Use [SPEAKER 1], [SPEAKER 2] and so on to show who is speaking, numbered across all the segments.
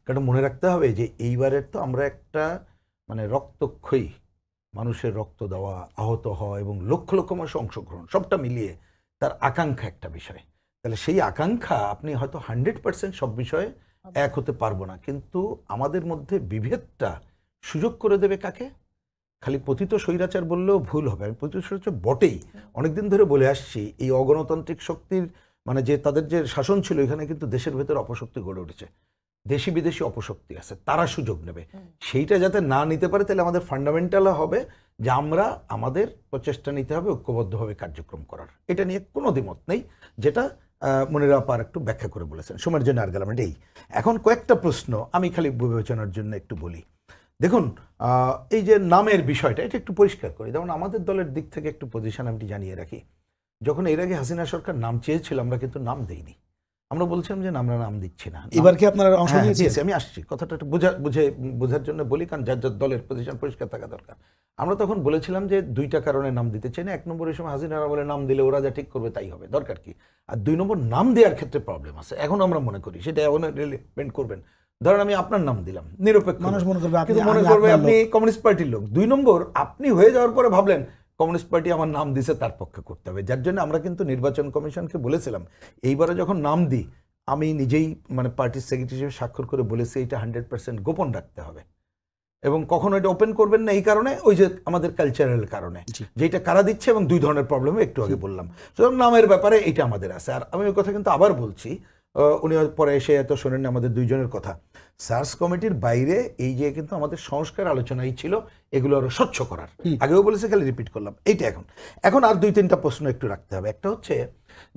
[SPEAKER 1] কারণ মনে রাখতে হবে যে এইবারের তো আমরা একটা মানে রক্তক্ষয়ী মানুষের রক্ত দেওয়া, আহত হওয়া এবং লক্ষ লক্ষ মানুষ অংশগ্রহণ সবটা মিলিয়ে তার আকাঙ্ক্ষা একটা বিষয়। তাহলে সেই আকাঙ্ক্ষা আপনি হয়তো 100% সব বিষয়ে এক হতে পারবো না, কিন্তু আমাদের মধ্যে বিভেদটা সুযোগ করে দেবে কাকে? খালি পতিত স্বৈরাচার বললেও ভুল হবে, আমি পতিত স্বৈরাচার বটেই, অনেকদিন ধরে বলে আসছি। এই অগণতান্ত্রিক শক্তির মানে যে তাদের যে শাসন ছিল, এখানে কিন্তু দেশের ভেতর অপশক্তি গড়ে উঠেছে, দেশি বিদেশি অপশক্তি আছে, তারা সুযোগ নেবে। সেইটা যাতে না নিতে পারে, তাহলে আমাদের ফান্ডামেন্টাল হবে যে আমরা আমাদের প্রচেষ্টা নিতে হবে ঐক্যবদ্ধভাবে কার্যক্রম করার। এটা নিয়ে কোনো দ্বিমত নেই, যেটা মনিরা আপা একটু ব্যাখ্যা করে বলেছেন। সময়ের জন্য আর গেলাম এই। এখন কয়েকটা প্রশ্ন আমি খালি বিবেচনার জন্য একটু বলি। দেখুন, এই যে নামের বিষয়টা, এটা একটু পরিষ্কার করি। যেমন আমাদের দলের দিক থেকে একটু পজিশন আমি জানিয়ে রাখি, যখন এর আগে হাসিনা সরকার নাম চেয়েছিল, আমরা কিন্তু নাম দেইনি। আমরা বলছিলাম যে আমরা নাম দিচ্ছি না।
[SPEAKER 2] এবার কি আপনারা অংশ নিয়েছেন?
[SPEAKER 1] আমি আসছি, কথাটা একটু বোঝার জন্য বলি, কারণ যার যার দলের পজিশন পরিষ্কার থাকা দরকার। আমরা তখন বলেছিলাম যে দুইটা কারণে নাম দিতে চাই না। এক নম্বরের সময় হাসিনারা বলে নাম দিলে ওরা যা ঠিক করবে তাই হবে, দরকার কি? আর দুই নম্বর, নাম দেওয়ার ক্ষেত্রে প্রবলেম আছে। এখন আমরা মনে করি সেটা এখন রিলেভেন্ট করবেন। ধরেন আমি আপনার নাম দিলাম, নিরপেক্ষ মানুষ মনে করবে আপনি কমিউনিস্ট পার্টির লোক। দুই নম্বর, আপনি হয়ে যাওয়ার পরে ভাবলেন কমিউনিস্ট পার্টি আমার নাম দিছে, তার পক্ষে করতে হবে। যার জন্য আমরা কিন্তু নির্বাচন কমিশনকে বলেছিলাম, এইবারে যখন নাম দিই, আমি নিজেই মানে পার্টির সেক্রেটারি হিসেবে স্বাক্ষর করে বলেছি এটা 100% গোপন রাখতে হবে এবং কখনো এটা ওপেন করবেন না। এই কারণে, ওই যে আমাদের কালচারাল কারণে, যেটা কারা দিচ্ছে এবং দুই ধরনের প্রবলেম একটু আগে বললাম। সুতরাং নামের ব্যাপারে এটা আমাদের আছে। আর আমি ওই কথা কিন্তু আবার বলছি, উনি পরে এসে এত শোনেন আমাদের দুইজনের কথা। সার্চ কমিটির বাইরে এই যে কিন্তু আমাদের সংস্কার আলোচনাই ছিল, এগুলো আরো স্বচ্ছ করার। আগেও বলেছে, খালি রিপিট করলাম এইটা। এখন আর দুই তিনটা প্রশ্ন একটু রাখতে হবে। একটা হচ্ছে,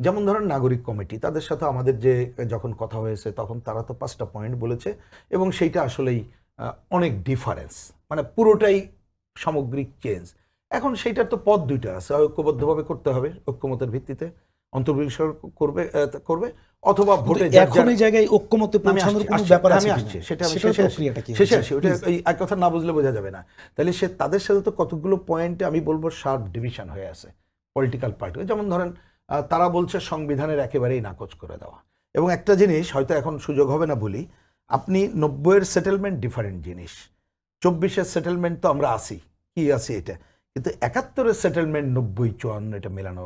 [SPEAKER 1] যেমন ধরেন নাগরিক কমিটি, তাদের সাথে আমাদের যে যখন কথা হয়েছে, তখন তারা তো 5টা পয়েন্ট বলেছে এবং সেইটা আসলেই অনেক ডিফারেন্স, মানে পুরোটাই সামগ্রিক চেঞ্জ। এখন সেইটার তো পথ দুইটা আছে, ঐক্যবদ্ধভাবে করতে হবে, ঐক্যমতের ভিত্তিতে অন্তর্বিষয় করবে, অথবা ভোটে
[SPEAKER 2] এখন এই জায়গায় ঐক্যমতে পৌঁছানোর কোনো ব্যাপার আছে?
[SPEAKER 1] আমি আসছি, সেটা আমি শেষে আসি। ওটা এই এক কথা না বুঝলে বোঝা যাবে না। তাহলে তাদের সাথে তো কতগুলো পয়েন্টে আমি বলবো শার্প ডিভিশন হয়ে আছে পলিটিক্যাল পার্টি। যেমন ধরেন, তারা বলছে সংবিধানের একেবারেই নাকচ করে দেওয়া। এবং একটা জিনিস হয়তো এখন সুযোগ হবে না বলি, আপনি 90-এর সেটেলমেন্ট ডিফারেন্ট জিনিস, 24-এর সেটেলমেন্ট তো আমরা আসি কি আছি এটা, কিন্তু 71-এর সেটেলমেন্ট 90-54 এটা মেলানো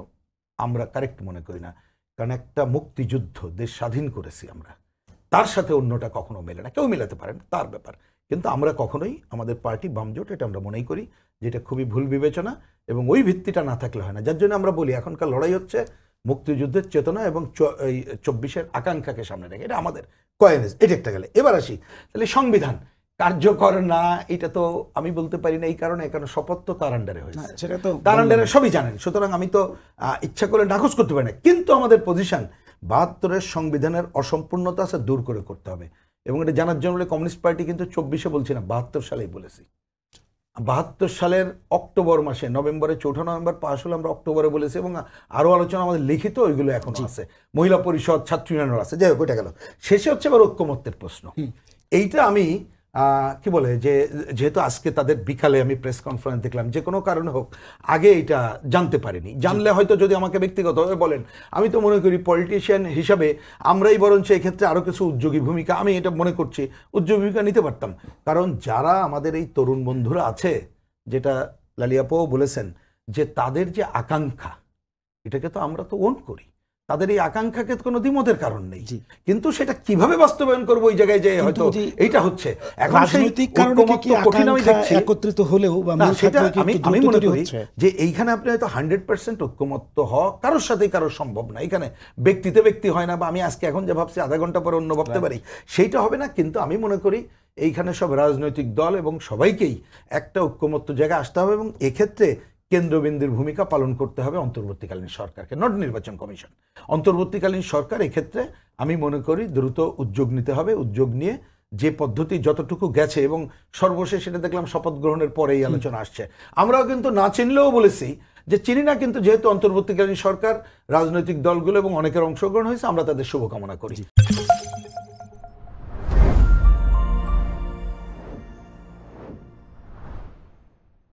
[SPEAKER 1] আমরা কারেক্ট মনে করি না। কারণ একটা মুক্তিযুদ্ধ, দেশ স্বাধীন করেছি আমরা, তার সাথে অন্যটা কখনো মেলে না। কেউ মেলাতে পারেন, তার ব্যাপার, কিন্তু আমরা কখনোই আমাদের পার্টি বামজোট এটা আমরা মনেই করি যেটা খুবই ভুল বিবেচনা এবং ওই ভিত্তিটা না থাকলে হয় না। যার জন্য আমরা বলি এখনকার লড়াই হচ্ছে মুক্তিযুদ্ধের চেতনা এবং 24-এর আকাঙ্ক্ষাকে সামনে রেখে, এটা আমাদের কয়েনেজ। এটা একটা গেলে, এবার আসি তাহলে সংবিধান কার্যকর না, এটা তো আমি বলতে পারি না। এই কারণে শপথ তো তার আন্ডারে হয়েছে, সেটা তো তার আন্ডারে সবই জানেন। সুতরাং আমি তো ইচ্ছা করে নাকচ করতে পারি না, কিন্তু আমাদের পজিশন 72-এর সংবিধানের অসম্পূর্ণতা আছে, দূর করে করতে হবে। এবং এটা জানার জন্য কমিউনিস্ট পার্টি কিন্তু 24-এ বলছি না, 72 সালেই বলেছি। 72 সালের অক্টোবর মাসে, নভেম্বরে 4 নভেম্বর পাশ হলো, আমরা অক্টোবরে বলেছি এবং আরো আলোচনা আমাদের লিখিত ওইগুলো এখনো আছে, মহিলা পরিষদ, ছাত্র ইউনিয়ন আছে, যাই হোক ওইটা গেল। শেষে হচ্ছে আবার ঐক্যমত্যের প্রশ্ন। এইটা আমি কি বলে যে, যেহেতু আজকে তাদের বিকালে আমি প্রেস কনফারেন্স দেখলাম, যে কোনো কারণে হোক আগে এটা জানতে পারিনি। জানলে হয়তো যদি আমাকে ব্যক্তিগতভাবে বলেন, আমি তো মনে করি পলিটিশিয়ান হিসাবে আমরাই বরঞ্চ এক্ষেত্রে আরও কিছু উদ্যোগী ভূমিকা, আমি এটা মনে করছি উদ্যোগী ভূমিকা নিতে পারতাম। কারণ যারা আমাদের এই তরুণ বন্ধুরা আছে, যেটা লালিয়াপাও বলেছেন, যে তাদের যে আকাঙ্ক্ষা, এটাকে তো আমরা তো ওন করি, তাদের এই আকাঙ্ক্ষাকে কোনো দ্বিমতের কারণ নেই, কিন্তু সেটা কিভাবে বাস্তবায়ন করবো ওই জায়গায় যে হয়তো এইটা হচ্ছে এখন
[SPEAKER 2] রাজনৈতিক কারণে কি আকাঙ্ক্ষা একত্রিত হলেও
[SPEAKER 1] সেটা আমি মনে করি যে এইখানে আপনি হয়তো 100% ঐক্যমত্য হওয়া কারোর সাথেই কারোর সম্ভব না। এখানে ব্যক্তিতে ব্যক্তি হয় না, বা আমি আজকে এখন যে ভাবছি আধা ঘন্টা পরে অন্য ভাবতে পারি, সেইটা হবে না। কিন্তু আমি মনে করি এইখানে সব রাজনৈতিক দল এবং সবাইকেই একটা ঐক্যমত্য জায়গায় আসতে হবে এবং এক্ষেত্রে কেন্দ্রবিন্দুর ভূমিকা পালন করতে হবে অন্তর্বর্তীকালীন সরকারকে, নট নির্বাচন কমিশন। অন্তর্বর্তীকালীন সরকার এক্ষেত্রে আমি মনে করি দ্রুত উদ্যোগ নিতে হবে। উদ্যোগ নিয়ে যে পদ্ধতি যতটুকু গেছে, এবং সর্বশেষ সেটা দেখলাম শপথ গ্রহণের পরে এই আলোচনা আসছে, আমরাও কিন্তু না চিনলেও বলেছি যে চিনি না, কিন্তু যেহেতু অন্তর্বর্তীকালীন সরকার, রাজনৈতিক দলগুলো এবং অনেকের অংশগ্রহণ হয়েছে, আমরা তাদের শুভকামনা করি।